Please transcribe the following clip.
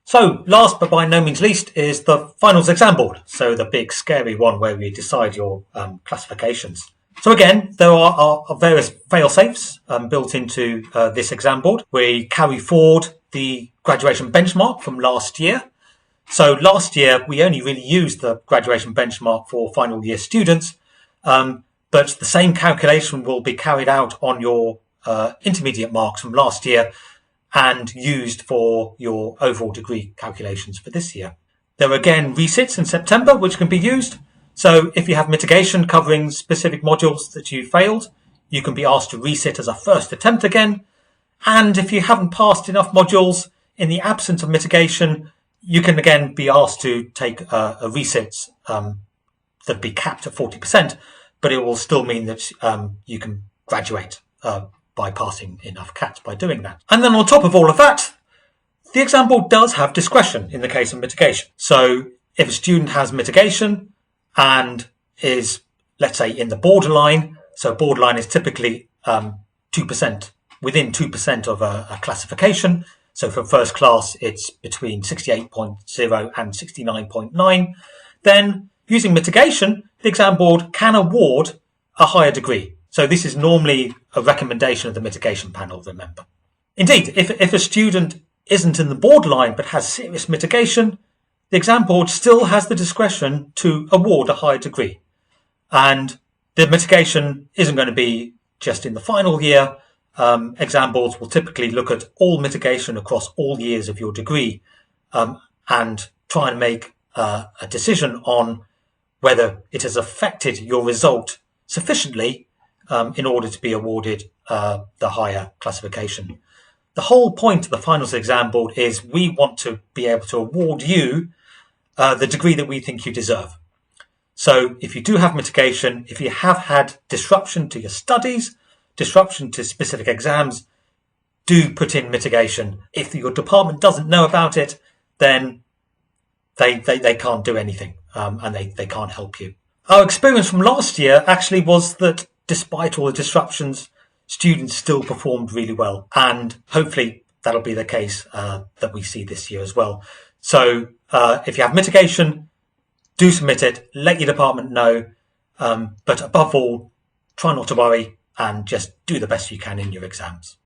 So last but by no means least is the finals exam board. So the big scary one where we decide your classifications. So again, there are various fail-safes built into this exam board. We carry forward the graduation benchmark from last year. So last year, we only really used the graduation benchmark for final year students, but the same calculation will be carried out on your intermediate marks from last year and used for your overall degree calculations for this year. There are again resits in September which can be used. So if you have mitigation covering specific modules that you failed, you can be asked to resit as a first attempt again. And if you haven't passed enough modules in the absence of mitigation, you can again be asked to take a resit that'd be capped at 40%, but it will still mean that you can graduate by passing enough CATs by doing that. And then on top of all of that, the exam board does have discretion in the case of mitigation. So if a student has mitigation and is, let's say, in the borderline, so borderline is typically 2%, within 2% of a classification. So for first class, it's between 68.0 and 69.9. Then using mitigation, the exam board can award a higher degree. So this is normally a recommendation of the mitigation panel, remember. Indeed, if a student isn't in the borderline but has serious mitigation, the exam board still has the discretion to award a higher degree. And the mitigation isn't going to be just in the final year. Exam boards will typically look at all mitigation across all years of your degree and try and make a decision on whether it has affected your result sufficiently in order to be awarded the higher classification. The whole point of the finals exam board is we want to be able to award you the degree that we think you deserve. So if you do have mitigation, if you have had disruption to your studies, disruption to specific exams, do put in mitigation. If your department doesn't know about it, then they can't do anything and they can't help you. Our experience from last year actually was that despite all the disruptions, students still performed really well. And hopefully that'll be the case that we see this year as well. So if you have mitigation, do submit it, let your department know. But above all, try not to worry and just do the best you can in your exams.